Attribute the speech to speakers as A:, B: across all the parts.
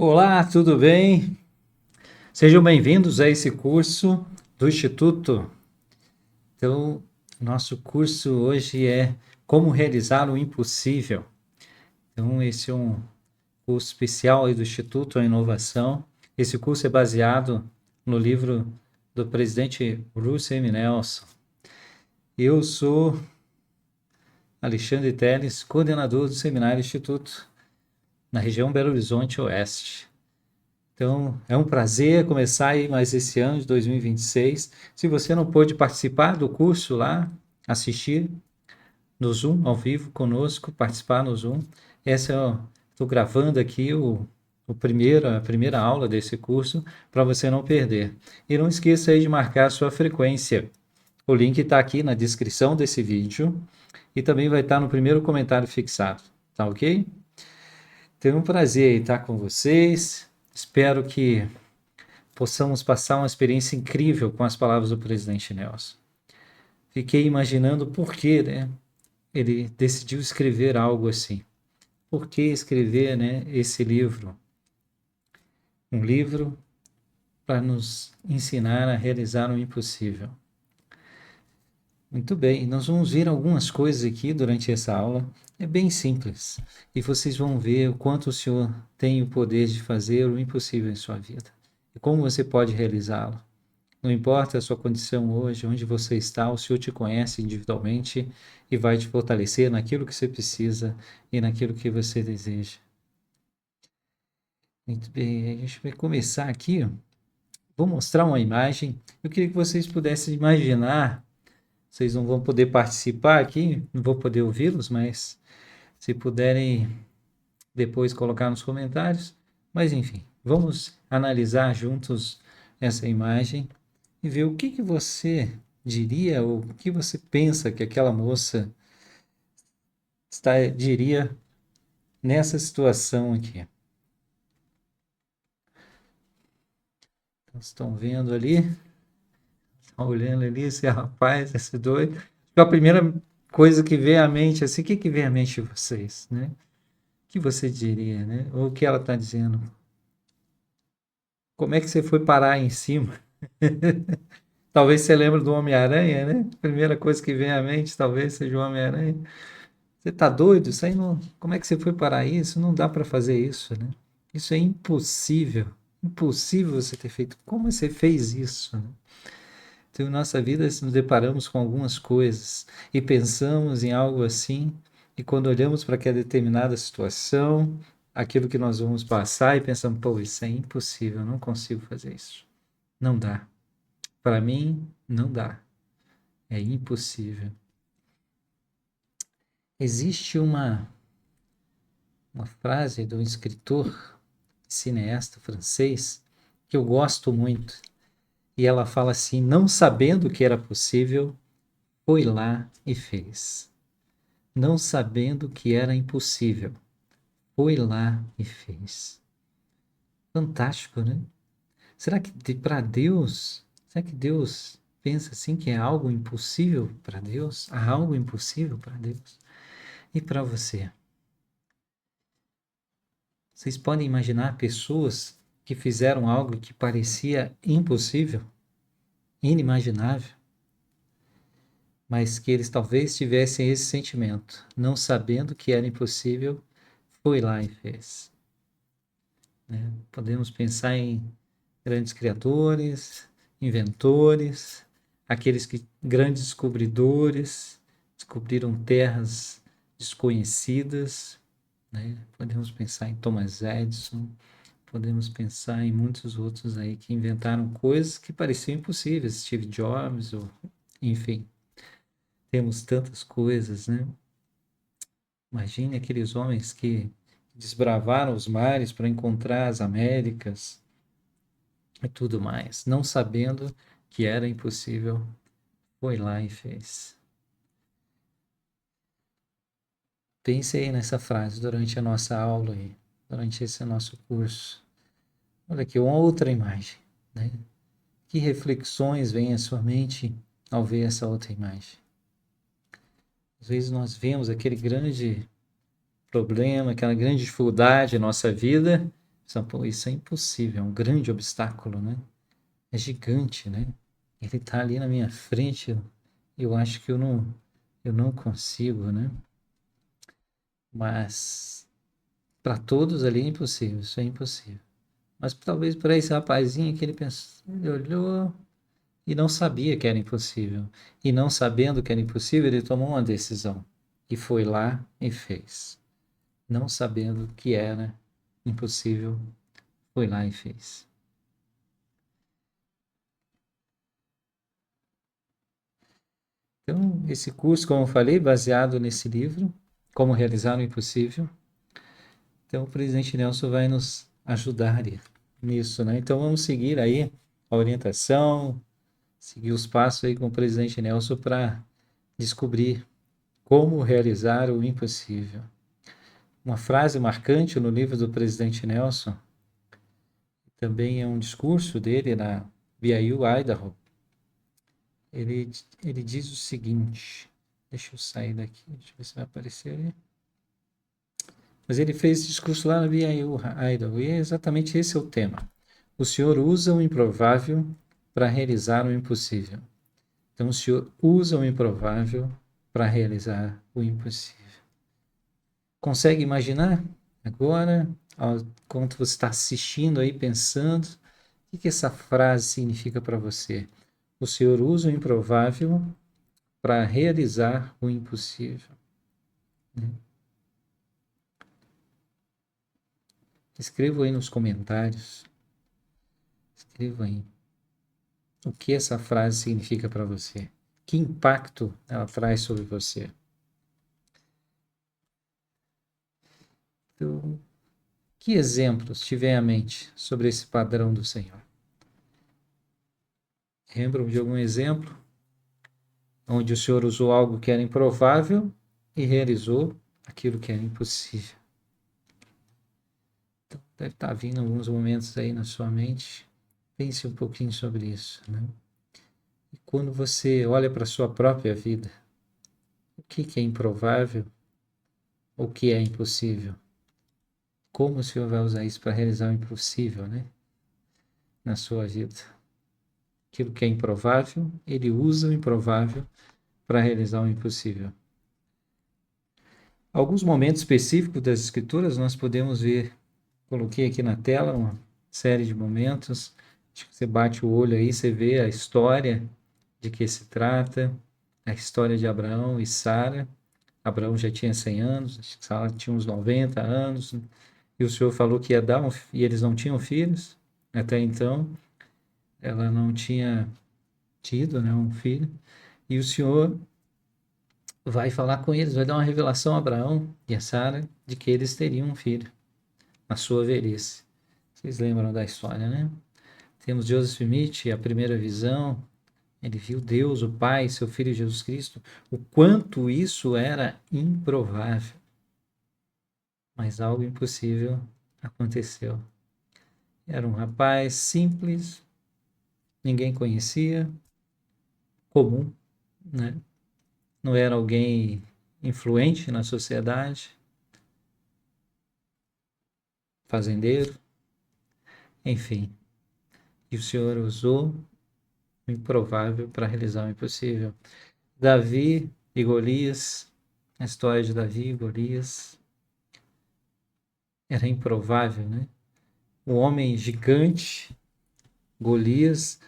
A: Olá, tudo bem? Sejam bem-vindos a esse curso do Instituto. Então, nosso curso hoje é Como Realizar o Impossível. Então, esse é um curso especial aí do Instituto à Inovação. Esse curso é baseado no livro do presidente Russell M. Nelson. Eu sou Alexandre Teles, coordenador do Seminário Instituto na região Belo Horizonte Oeste. Então, é um prazer começar aí mais esse ano de 2026. Se você não pôde participar do curso lá, assistir no Zoom, ao vivo conosco, participar no Zoom, estou gravando aqui a primeira aula desse curso para você não perder. E não esqueça aí de marcar a sua frequência. O link está aqui na descrição desse vídeo e também vai estar no primeiro comentário fixado, tá ok? Então, é um prazer estar com vocês. Espero que possamos passar uma experiência incrível com as palavras do presidente Nelson. Fiquei imaginando por que, né, ele decidiu escrever algo assim. Por que escrever, né, esse livro? Um livro para nos ensinar a realizar o impossível. Muito bem, nós vamos ver algumas coisas aqui durante essa aula. É bem simples. E vocês vão ver o quanto o Senhor tem o poder de fazer o impossível em sua vida. E como você pode realizá-lo. Não importa a sua condição hoje, onde você está, o Senhor te conhece individualmente e vai te fortalecer naquilo que você precisa e naquilo que você deseja. Muito bem, a gente vai começar aqui. Vou mostrar uma imagem. Eu queria que vocês pudessem imaginar. Vocês não vão poder participar aqui, não vou poder ouvi-los, mas se puderem depois colocar nos comentários. Mas enfim, vamos analisar juntos essa imagem e ver o que você diria ou o que você pensa que aquela moça diria nessa situação aqui. Então, estão vendo ali, estão olhando ali, esse rapaz, esse doido. A primeira coisa que vem à mente, assim, o que vem à mente de vocês, né? O que você diria, né? Ou o que ela está dizendo? Como é que você foi parar aí em cima? Talvez você lembre do Homem-Aranha, né? A primeira coisa que vem à mente talvez seja o Homem-Aranha. Você tá doido? Isso aí não. Como é que você foi parar isso? Não dá para fazer isso, né? Isso é impossível. Impossível você ter feito. Como você fez isso, né? Então, em nossa vida, nos deparamos com algumas coisas e pensamos em algo assim, e quando olhamos para aquela determinada situação, aquilo que nós vamos passar e pensamos, pô, isso é impossível, eu não consigo fazer isso. Não dá. Para mim, não dá. É impossível. Existe uma frase de um escritor, cineasta francês, que eu gosto muito, e ela fala assim: não sabendo que era possível, foi lá e fez. Não sabendo que era impossível, foi lá e fez. Fantástico, né? Será que para Deus, será que Deus pensa assim que é algo impossível para Deus? Há algo impossível para Deus? E para você? Vocês podem imaginar pessoas que fizeram algo que parecia impossível, inimaginável, mas que eles talvez tivessem esse sentimento, não sabendo que era impossível, foi lá e fez. Né? Podemos pensar em grandes criadores, inventores, grandes descobridores, descobriram terras desconhecidas, né? Podemos pensar em Thomas Edison, podemos pensar em muitos outros aí que inventaram coisas que pareciam impossíveis, Steve Jobs, ou, enfim, temos tantas coisas, né? Imagine aqueles homens que desbravaram os mares para encontrar as Américas e tudo mais, não sabendo que era impossível, foi lá e fez. Pense aí nessa frase durante a nossa aula aí, durante esse nosso curso. Olha aqui, uma outra imagem, né? Que reflexões vêm à sua mente ao ver essa outra imagem? Às vezes nós vemos aquele grande problema, aquela grande dificuldade em nossa vida, Pô, isso é impossível, é um grande obstáculo, né? É gigante, né? Ele está ali na minha frente, eu acho que eu não consigo, né? Mas para todos ali é impossível, isso é impossível. Mas talvez para esse rapazinho que ele pensou, ele olhou e não sabia que era impossível. E não sabendo que era impossível, ele tomou uma decisão e foi lá e fez. Não sabendo que era impossível, foi lá e fez. Então, esse curso, como eu falei, baseado nesse livro, Como Realizar o Impossível. Então, o presidente Nelson vai nos ajudar nisso, né? Então, vamos seguir aí a orientação, seguir os passos aí com o presidente Nelson para descobrir como realizar o impossível. Uma frase marcante no livro do presidente Nelson, também é um discurso dele na BYU, Idaho. Ele diz o seguinte, deixa eu sair daqui, deixa eu ver se vai aparecer ali. Mas ele fez esse discurso lá na BYU, Idaho, e é exatamente esse é o tema. O Senhor usa o improvável para realizar o impossível. Então, o Senhor usa o improvável para realizar o impossível. Consegue imaginar agora, enquanto você está assistindo aí, pensando, o que essa frase significa para você? O Senhor usa o improvável para realizar o impossível. Escreva aí nos comentários. Escreva aí o que essa frase significa para você. Que impacto ela traz sobre você. Então, que exemplos tiver à mente sobre esse padrão do Senhor? Lembram de algum exemplo onde o Senhor usou algo que era improvável e realizou aquilo que era impossível? Então, deve estar vindo alguns momentos aí na sua mente. Pense um pouquinho sobre isso, né? E quando você olha para a sua própria vida, o que é improvável? O que é impossível? Como o Senhor vai usar isso para realizar o impossível, né? Na sua vida. Aquilo que é improvável, ele usa o improvável para realizar o impossível. Alguns momentos específicos das Escrituras nós podemos ver, coloquei aqui na tela uma série de momentos. Acho que você bate o olho aí, você vê a história de que se trata, a história de Abraão e Sara. Abraão já tinha 100 anos, Sara tinha uns 90 anos, e o Senhor falou que ia dar e eles não tinham filhos. Até então, ela não tinha tido, né, um filho. E o Senhor vai falar com eles, vai dar uma revelação a Abraão e a Sara de que eles teriam um filho na sua velhice. Vocês lembram da história, né? Temos Joseph Smith, a primeira visão, ele viu Deus, o Pai, seu Filho Jesus Cristo, o quanto isso era improvável. Mas algo impossível aconteceu. Era um rapaz simples, ninguém conhecia, comum, né? Não era alguém influente na sociedade, fazendeiro, enfim. E o Senhor usou o improvável para realizar o impossível. Davi e Golias, a história de Davi e Golias era improvável, né? Um homem gigante, Golias,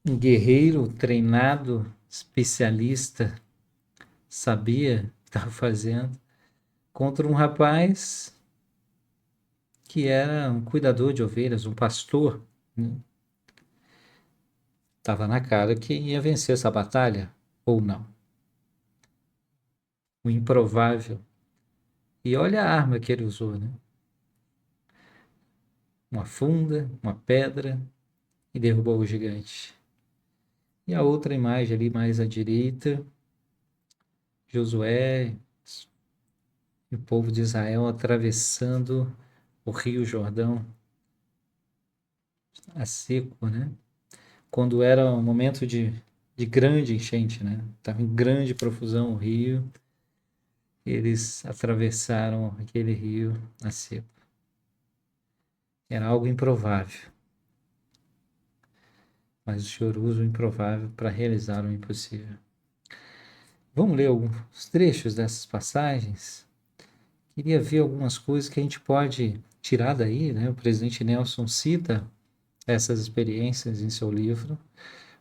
A: um guerreiro treinado, especialista, sabia o que estava fazendo, contra um rapaz que era um cuidador de ovelhas, um pastor. Estava na cara que ia vencer essa batalha, ou não. O improvável. E olha a arma que ele usou, né? Uma funda, uma pedra, e derrubou o gigante. E a outra imagem ali mais à direita, Josué e o povo de Israel atravessando o rio Jordão a seco, né? Quando era um momento de grande enchente, né? Estava em grande profusão o rio, eles atravessaram aquele rio a seco. Era algo improvável. Mas o Senhor usa o improvável para realizar o impossível. Vamos ler alguns trechos dessas passagens? Queria ver algumas coisas que a gente pode tirar daí, né? O presidente Nelson cita essas experiências em seu livro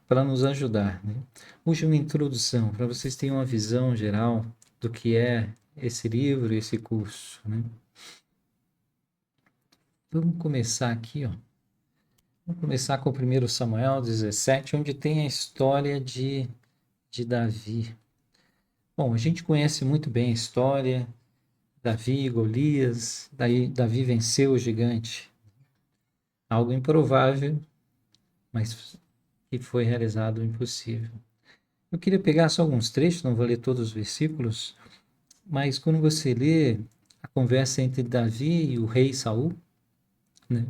A: para nos ajudar, né? Hoje uma introdução, para vocês terem uma visão geral do que é esse livro, esse curso, né? Vamos começar aqui, ó. Vamos começar com o 1 Samuel 17, onde tem a história de Davi. Bom, a gente conhece muito bem a história, Davi, Golias, Davi venceu o gigante. Algo improvável, mas que foi realizado o impossível. Eu queria pegar só alguns trechos, não vou ler todos os versículos, mas quando você lê a conversa entre Davi e o rei Saul, né?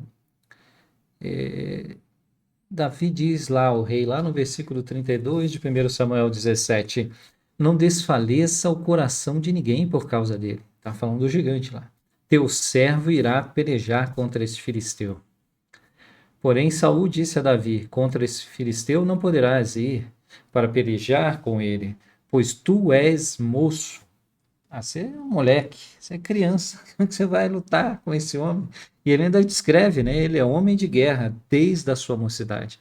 A: Davi diz lá, o rei, lá no versículo 32 de 1 Samuel 17, não desfaleça o coração de ninguém por causa dele. Está falando do gigante lá. Teu servo irá pelejar contra esse filisteu. Porém, Saul disse a Davi, contra esse filisteu não poderás ir para pelejar com ele, pois tu és moço. Você é um moleque, você é criança, como é que você vai lutar com esse homem? E ele ainda descreve, né? Ele é homem de guerra desde a sua mocidade.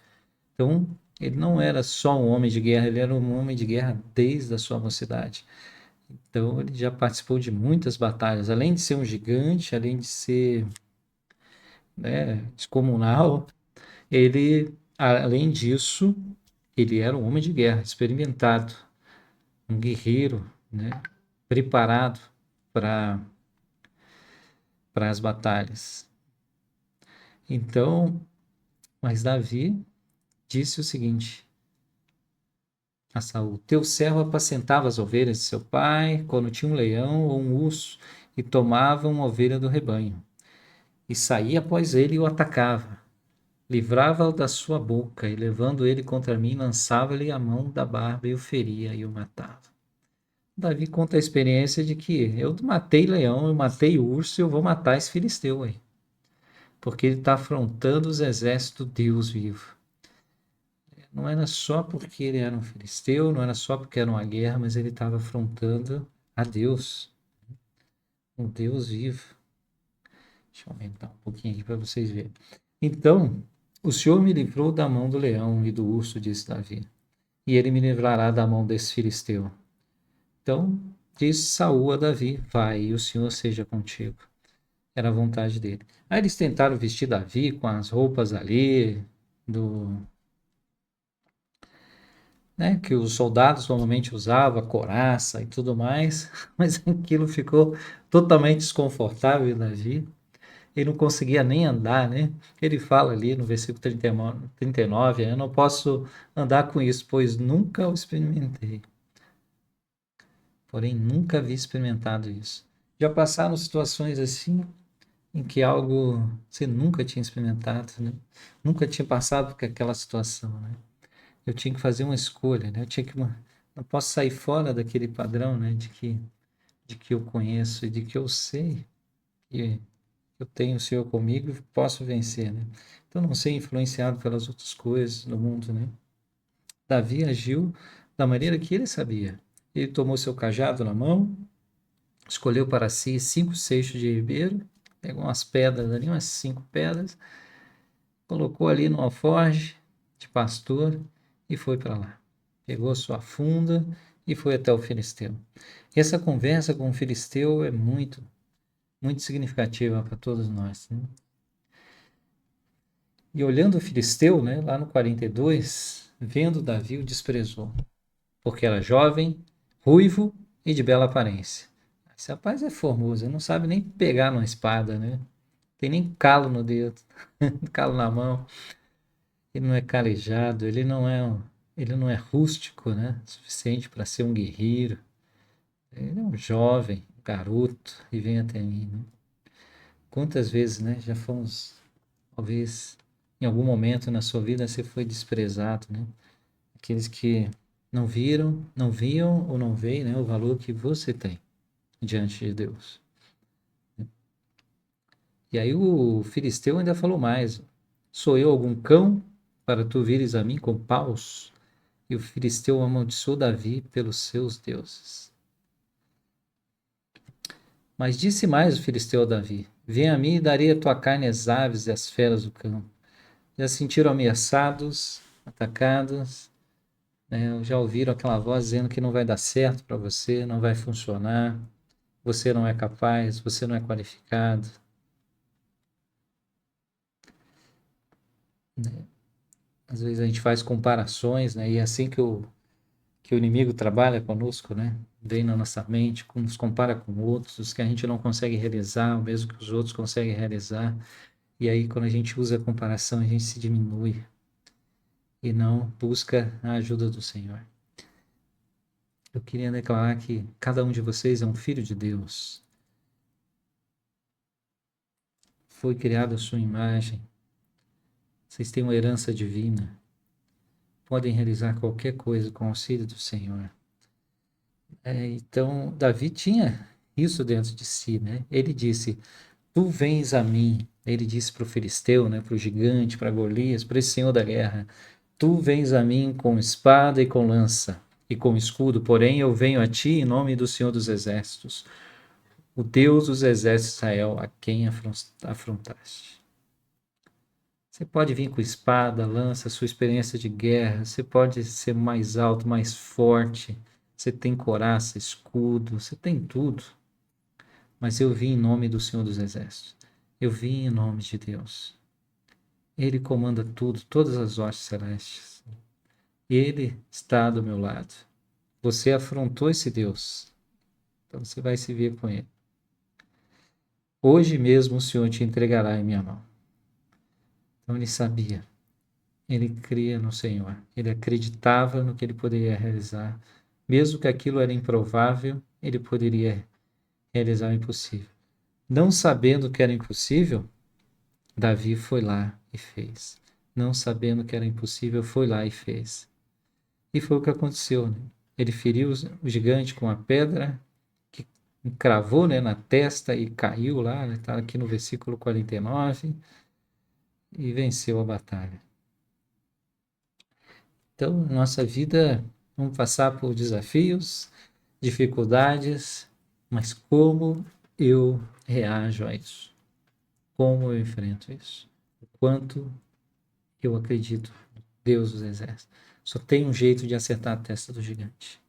A: Então, ele não era só um homem de guerra, ele era um homem de guerra desde a sua mocidade. Então, ele já participou de muitas batalhas. Além de ser um gigante, além de ser, né, descomunal, ele, além disso, ele era um homem de guerra, experimentado, um guerreiro, né, preparado para as batalhas. Então, mas Davi disse o seguinte a Saul: teu servo apacentava as ovelhas de seu pai, quando tinha um leão ou um urso, e tomava uma ovelha do rebanho. E saía após ele e o atacava. Livrava-o da sua boca, e levando ele contra mim, lançava-lhe a mão da barba e o feria e o matava. Davi conta a experiência de que eu matei leão, eu matei urso, e eu vou matar esse filisteu aí. Porque ele está afrontando os exércitos do Deus vivo. Não era só porque ele era um filisteu, não era só porque era uma guerra, mas ele estava afrontando a Deus, um Deus vivo. Deixa eu aumentar um pouquinho aqui para vocês verem. Então, o Senhor me livrou da mão do leão e do urso, disse Davi, e ele me livrará da mão desse filisteu. Então, disse Saul a Davi: vai, e o Senhor seja contigo. Era a vontade dele. Aí eles tentaram vestir Davi com as roupas ali do, né, que os soldados normalmente usavam, couraça e tudo mais, mas aquilo ficou totalmente desconfortável em Davi. Ele não conseguia nem andar, né? Ele fala ali no versículo 39, eu não posso andar com isso, pois nunca o experimentei. Porém, nunca havia experimentado isso. Já passaram situações assim, em que algo você nunca tinha experimentado, né? Nunca tinha passado por aquela situação, né? Eu tinha que fazer uma escolha, né? Eu tinha que não posso sair fora daquele padrão, né? De que eu conheço e de que eu sei que eu tenho o Senhor comigo e posso vencer, né? Então não ser influenciado pelas outras coisas do mundo, né? Davi agiu da maneira que ele sabia. Ele tomou seu cajado na mão, escolheu para si 5 seixos de ribeiro, pegou umas pedras ali, umas 5 pedras, colocou ali no alforje de pastor e foi para lá. Pegou sua funda e foi até o filisteu. E essa conversa com o filisteu é muito, muito significativa para todos nós, né? E olhando o filisteu, né, lá no 42, vendo Davi, o desprezou, porque era jovem, ruivo e de bela aparência. Esse rapaz é formoso, ele não sabe nem pegar numa espada, né? Tem nem calo no dedo, calo na mão. Ele não é calejado, ele não é rústico, né? Suficiente para ser um guerreiro. Ele é um jovem, um garoto, e vem até mim, né? Quantas vezes, né? Já fomos, talvez, em algum momento na sua vida você foi desprezado, né? Aqueles que não viram, não viam ou não veem, né, o valor que você tem diante de Deus. E aí o filisteu ainda falou mais: sou eu algum cão para tu vires a mim com paus? E o filisteu amaldiçoou Davi pelos seus deuses. Mas disse mais o filisteu a Davi: vem a mim e darei a tua carne às aves e às feras do campo. Já se sentiram ameaçados, atacados, né? Já ouviram aquela voz dizendo que não vai dar certo para você, não vai funcionar, você não é capaz, você não é qualificado, né? Às vezes a gente faz comparações, né? E é assim que o inimigo trabalha conosco, né? Vem na nossa mente, nos compara com outros, os que a gente não consegue realizar, o mesmo que os outros conseguem realizar. E aí, quando a gente usa a comparação, a gente se diminui e não busca a ajuda do Senhor. Eu queria declarar que cada um de vocês é um filho de Deus. Foi criado à sua imagem. Vocês têm uma herança divina. Podem realizar qualquer coisa com o auxílio do Senhor. Então, Davi tinha isso dentro de si, né? Ele disse: tu vens a mim. Ele disse para o filisteu, né? Para o gigante, para Golias, para esse senhor da guerra: tu vens a mim com espada e com lança e com escudo, porém eu venho a ti em nome do Senhor dos Exércitos, o Deus dos exércitos de Israel, a quem afrontaste. Você pode vir com espada, lança, sua experiência de guerra, você pode ser mais alto, mais forte, você tem coraça, escudo, você tem tudo. Mas eu vim em nome do Senhor dos Exércitos. Eu vim em nome de Deus. Ele comanda tudo, todas as hostes celestes. Ele está do meu lado. Você afrontou esse Deus, então você vai se ver com ele. Hoje mesmo o Senhor te entregará em minha mão. Então ele sabia. Ele cria no Senhor. Ele acreditava no que ele poderia realizar. Mesmo que aquilo era improvável, ele poderia realizar o impossível. Não sabendo que era impossível, Davi foi lá e fez. Não sabendo que era impossível, foi lá e fez. E foi o que aconteceu, né? Ele feriu o gigante com a pedra, que cravou, né, na testa e caiu lá, está aqui no versículo 49, e venceu a batalha. Então, nossa vida, vamos passar por desafios, dificuldades, mas como eu reajo a isso? Como eu enfrento isso? O quanto eu acredito no Deus dos exércitos? Só tem um jeito de acertar a testa do gigante.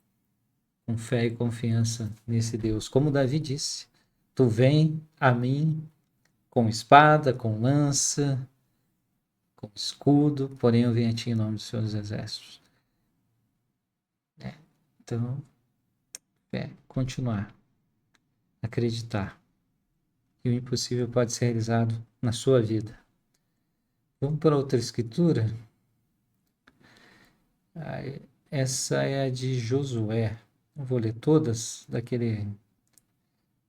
A: Com fé e confiança nesse Deus. Como Davi disse, tu vem a mim com espada, com lança, com escudo, porém eu venho a ti em nome dos seus exércitos. Então, continuar, acreditar que o impossível pode ser realizado na sua vida. Vamos para outra escritura? Essa é a de Josué. Não vou ler todas daquele,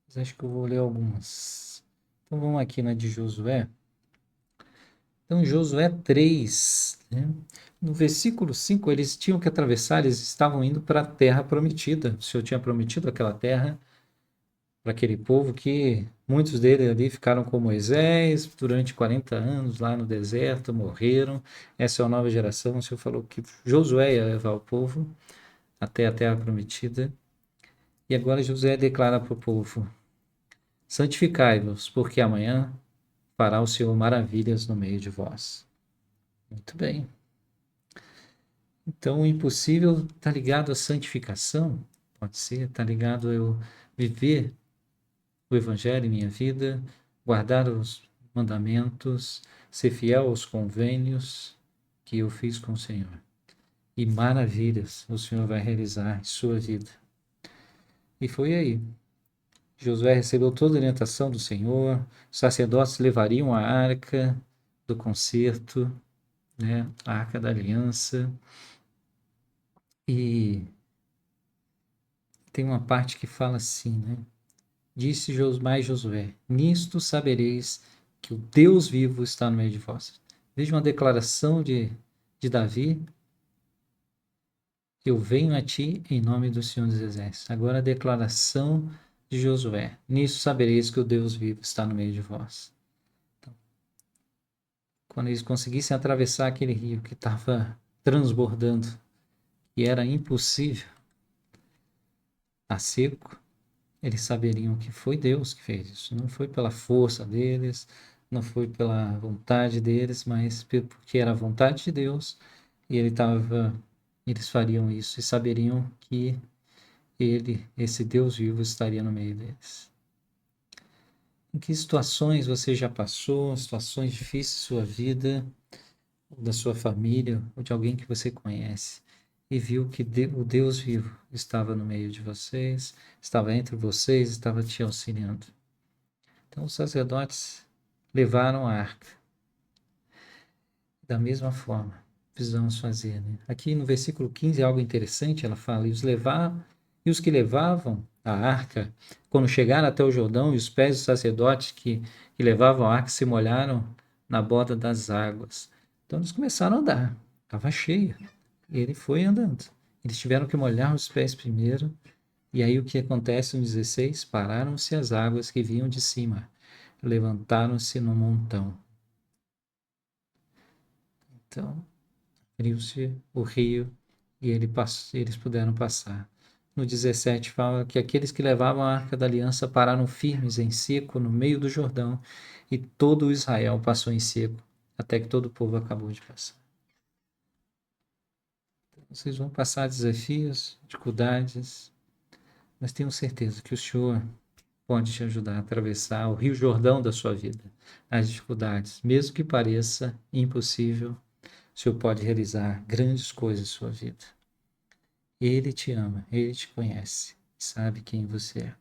A: mas acho que eu vou ler algumas. Então vamos aqui na de Josué. Então Josué 3, né? No versículo 5, eles tinham que atravessar, eles estavam indo para a terra prometida. O Senhor tinha prometido aquela terra para aquele povo, que muitos deles ali ficaram com Moisés durante 40 anos lá no deserto, morreram. Essa é a nova geração. O Senhor falou que Josué ia levar o povo até a terra prometida. E agora Josué declara para o povo: santificai-vos, porque amanhã fará o Senhor maravilhas no meio de vós. Muito bem. Então, o impossível está ligado à santificação, pode ser, está ligado a eu viver o Evangelho em minha vida, guardar os mandamentos, ser fiel aos convênios que eu fiz com o Senhor. E maravilhas o Senhor vai realizar em sua vida. E foi aí. Josué recebeu toda a orientação do Senhor, os sacerdotes levariam a arca do concerto, né, a arca da aliança, e tem uma parte que fala assim, né? Disse mais Josué: nisto sabereis que o Deus vivo está no meio de vós. Veja uma declaração de Davi: eu venho a ti em nome do Senhor dos Exércitos. Agora a declaração de Josué: nisso sabereis que o Deus vivo está no meio de vós. quando eles conseguissem atravessar aquele rio que estava transbordando, e era impossível, a seco, eles saberiam que foi Deus que fez isso. Não foi pela força deles, não foi pela vontade deles, mas porque era a vontade de Deus e eles fariam isso e saberiam que esse Deus vivo, estaria no meio deles. Em que situações você já passou, situações difíceis da sua vida, ou da sua família, ou de alguém que você conhece, e viu que o Deus vivo estava no meio de vocês, estava entre vocês, estava te auxiliando. Então os sacerdotes levaram a arca. Da mesma forma, precisamos fazer. Né? Aqui no versículo 15 é algo interessante, ela fala, e os que levavam a arca, quando chegaram até o Jordão, e os pés dos sacerdotes que levavam a arca se molharam na borda das águas. Então eles começaram a andar, estava cheio, e ele foi andando. Eles tiveram que molhar os pés primeiro, e aí o que acontece no 16? Pararam-se as águas que vinham de cima, levantaram-se no montão. Então, abriu-se o rio e eles puderam passar. No 17 fala que aqueles que levavam a arca da aliança pararam firmes em seco no meio do Jordão, e todo o Israel passou em seco, até que todo o povo acabou de passar. Então, vocês vão passar desafios, dificuldades, mas tenham certeza que o Senhor pode te ajudar a atravessar o Rio Jordão da sua vida, as dificuldades, mesmo que pareça impossível. O Senhor pode realizar grandes coisas em sua vida. Ele te ama, ele te conhece, sabe quem você é.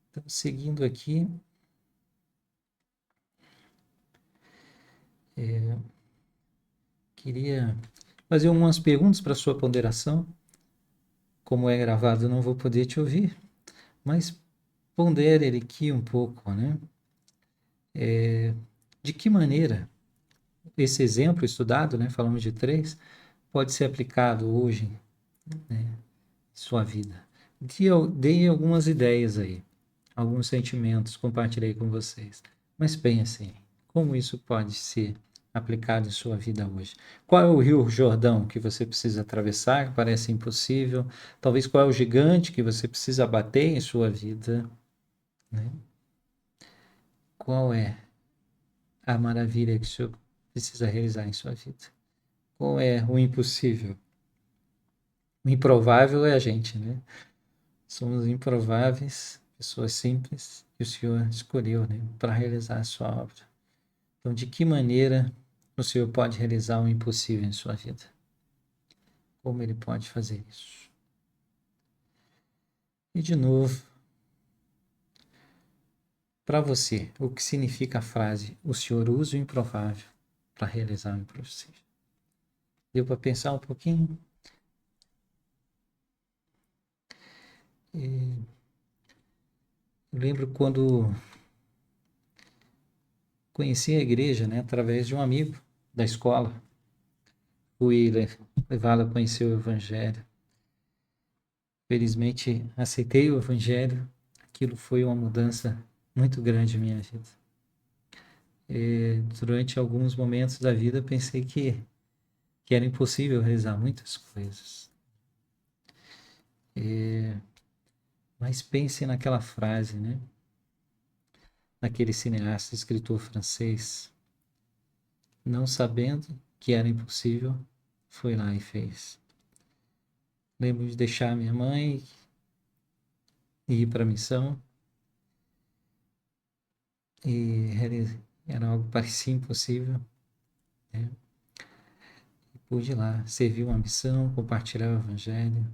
A: Então, seguindo aqui, queria fazer algumas perguntas para sua ponderação. Como é gravado, eu não vou poder te ouvir, mas pondere ele aqui um pouco, né? De que maneira esse exemplo estudado, né, falamos de 3, pode ser aplicado hoje, né, em sua vida? Dei algumas ideias aí, alguns sentimentos, compartilhei com vocês. Mas pensem, como isso pode ser aplicado em sua vida hoje? Qual é o Rio Jordão que você precisa atravessar, que parece impossível? Talvez qual é o gigante que você precisa bater em sua vida? Né? Qual é a maravilha que o senhor precisa realizar em sua vida? Qual é o impossível? O improvável é a gente, né? Somos improváveis, pessoas simples, que o Senhor escolheu, né, para realizar a sua obra. Então, de que maneira o Senhor pode realizar o impossível em sua vida? Como ele pode fazer isso? E, de novo, para você, o que significa a frase o Senhor usa o improvável para realizar o impossível? Deu para pensar um pouquinho? Eu lembro quando conheci a igreja, né, através de um amigo da escola. Fui levá-lo a conhecer o Evangelho. Felizmente, aceitei o Evangelho. Aquilo foi uma mudança muito grande na minha vida. Durante alguns momentos da vida, pensei que era impossível realizar muitas coisas. Mas pense naquela frase, né? Naquele cineasta, escritor francês, não sabendo que era impossível, foi lá e fez. Lembro de deixar minha mãe e ir para a missão, e era algo que parecia impossível, né? E pude ir lá, servir uma missão, compartilhar o Evangelho.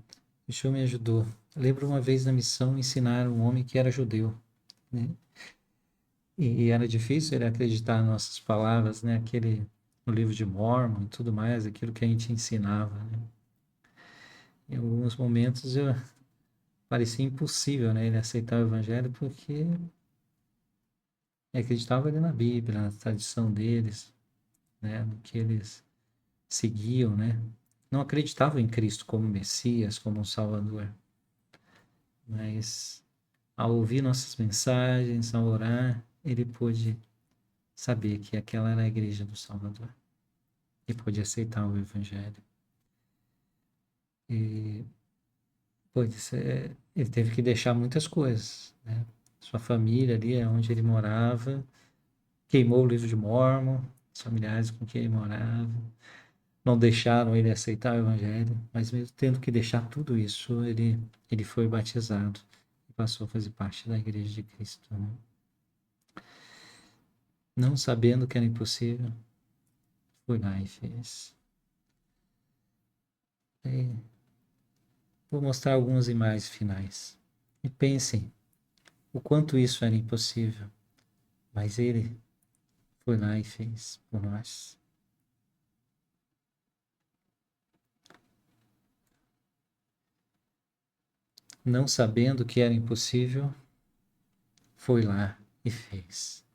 A: O Senhor me ajudou. Lembro uma vez na missão ensinar um homem que era judeu, né? E era difícil ele acreditar nas nossas palavras, né? No livro de Mormon e tudo mais, aquilo que a gente ensinava, né? Em alguns momentos parecia impossível, né, ele aceitar o Evangelho, porque acreditava ali na Bíblia, na tradição deles, né, no que eles seguiam, né? Não acreditavam em Cristo como Messias, como um Salvador. Mas ao ouvir nossas mensagens, ao orar, ele pôde saber que aquela era a igreja do Salvador e pôde aceitar o Evangelho. E pode ser, ele teve que deixar muitas coisas, né? Sua família ali, onde ele morava, queimou o livro de Mórmon, os familiares com quem ele morava, não deixaram ele aceitar o Evangelho, mas mesmo tendo que deixar tudo isso, ele foi batizado e passou a fazer parte da Igreja de Cristo, né? Não sabendo que era impossível, foi lá e fez. E vou mostrar algumas imagens finais. E pensem o quanto isso era impossível, mas ele foi lá e fez por nós. Não sabendo que era impossível, foi lá e fez.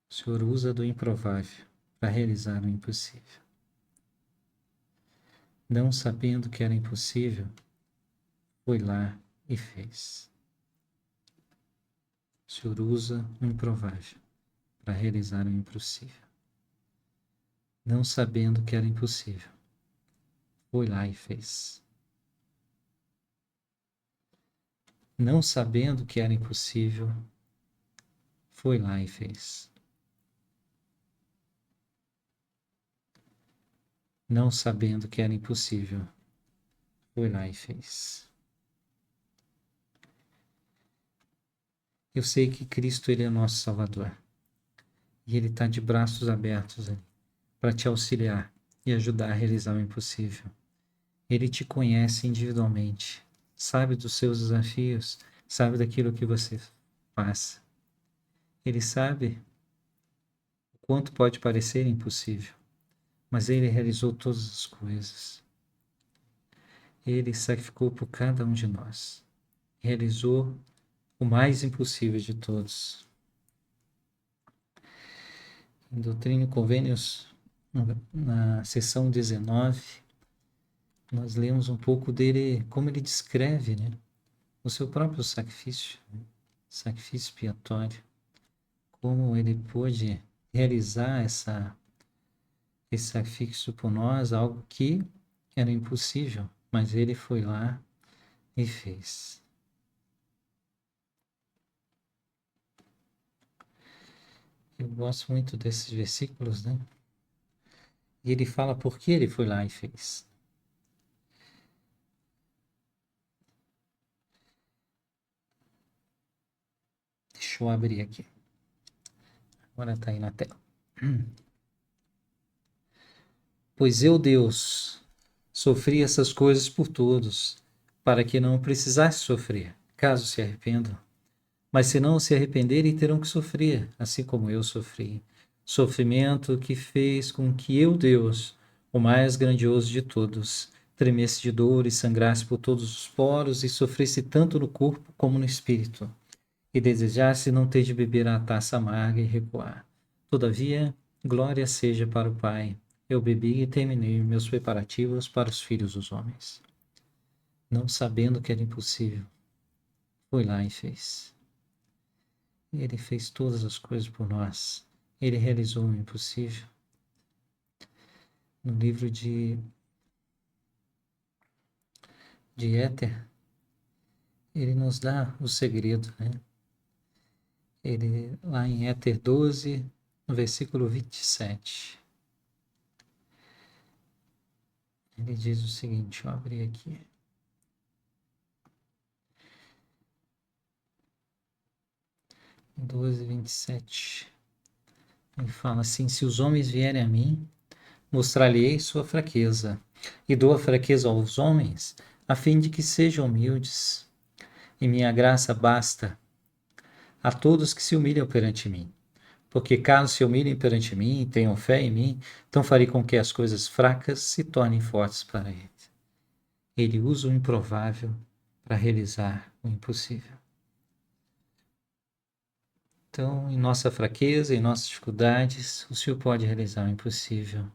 A: O Senhor usa do improvável para realizar o impossível. Não sabendo que era impossível, foi lá e fez. O Senhor usa o improvável para realizar o impossível. Não sabendo que era impossível, foi lá e fez. Não sabendo que era impossível, foi lá e fez. Não sabendo que era impossível, foi lá e fez. Eu sei que Cristo, ele é nosso Salvador. E ele está de braços abertos ali para te auxiliar e ajudar a realizar o impossível. Ele te conhece individualmente, sabe dos seus desafios, sabe daquilo que você passa. Ele sabe o quanto pode parecer impossível, mas ele realizou todas as coisas. Ele sacrificou por cada um de nós. Realizou o mais impossível de todos. Em Doutrina e Convênios, na seção 19, nós lemos um pouco dele, como ele descreve, né, o seu próprio sacrifício, né, sacrifício expiatório, como ele pôde realizar esse sacrifício por nós, algo que era impossível, mas ele foi lá e fez. Eu gosto muito desses versículos, né? E ele fala por que ele foi lá e fez. Deixa eu abrir aqui. Agora está aí na tela. Pois eu, Deus, sofri essas coisas por todos, para que não precisasse sofrer, caso se arrependam. Mas se não se arrependerem, terão que sofrer, assim como eu sofri. Sofrimento que fez com que eu, Deus, o mais grandioso de todos, tremesse de dor e sangrasse por todos os poros e sofresse tanto no corpo como no espírito, e desejasse não ter de beber a taça amarga e recuar. Todavia, glória seja para o Pai. Eu bebi e terminei meus preparativos para os filhos dos homens. Não sabendo que era impossível, foi lá e fez. Ele fez todas as coisas por nós. Ele realizou o impossível. No livro de Éter, ele nos dá o segredo, né? Ele, lá em Éter 12, no versículo 27, ele diz o seguinte, eu abri aqui. Em 12, 27, ele fala assim, se os homens vierem a mim, mostrar-lhe-ei sua fraqueza, e dou a fraqueza aos homens, a fim de que sejam humildes, e minha graça basta a todos que se humilham perante mim. Porque caso se humilhem perante mim e tenham fé em mim, então farei com que as coisas fracas se tornem fortes para ele. Ele usa o improvável para realizar o impossível. Então, em nossa fraqueza, em nossas dificuldades, o Senhor pode realizar o impossível.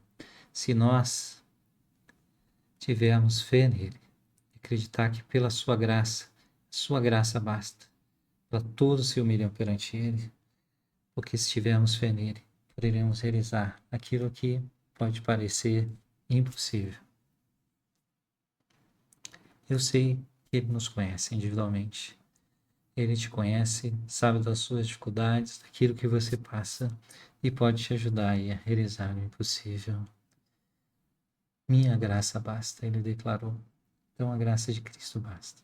A: Se nós tivermos fé nele, acreditar que pela sua graça basta, para todos se humilham perante ele, porque se tivermos fé nele, poderemos realizar aquilo que pode parecer impossível. Eu sei que ele nos conhece individualmente. Ele te conhece, sabe das suas dificuldades, daquilo que você passa e pode te ajudar aí a realizar o impossível. Minha graça basta, ele declarou. Então a graça de Cristo basta.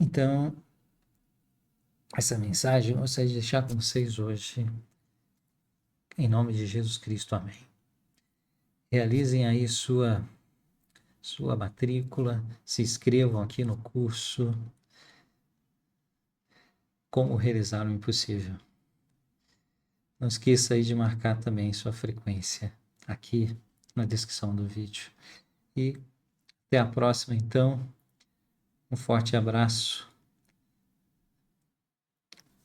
A: Então, essa mensagem eu gostaria de deixar com vocês hoje. Em nome de Jesus Cristo, amém. Realizem aí sua matrícula, se inscrevam aqui no curso Como Realizar o Impossível. Não esqueça aí de marcar também sua frequência aqui na descrição do vídeo. E até a próxima, então. Um forte abraço.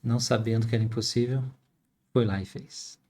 A: Não sabendo que era impossível, foi lá e fez.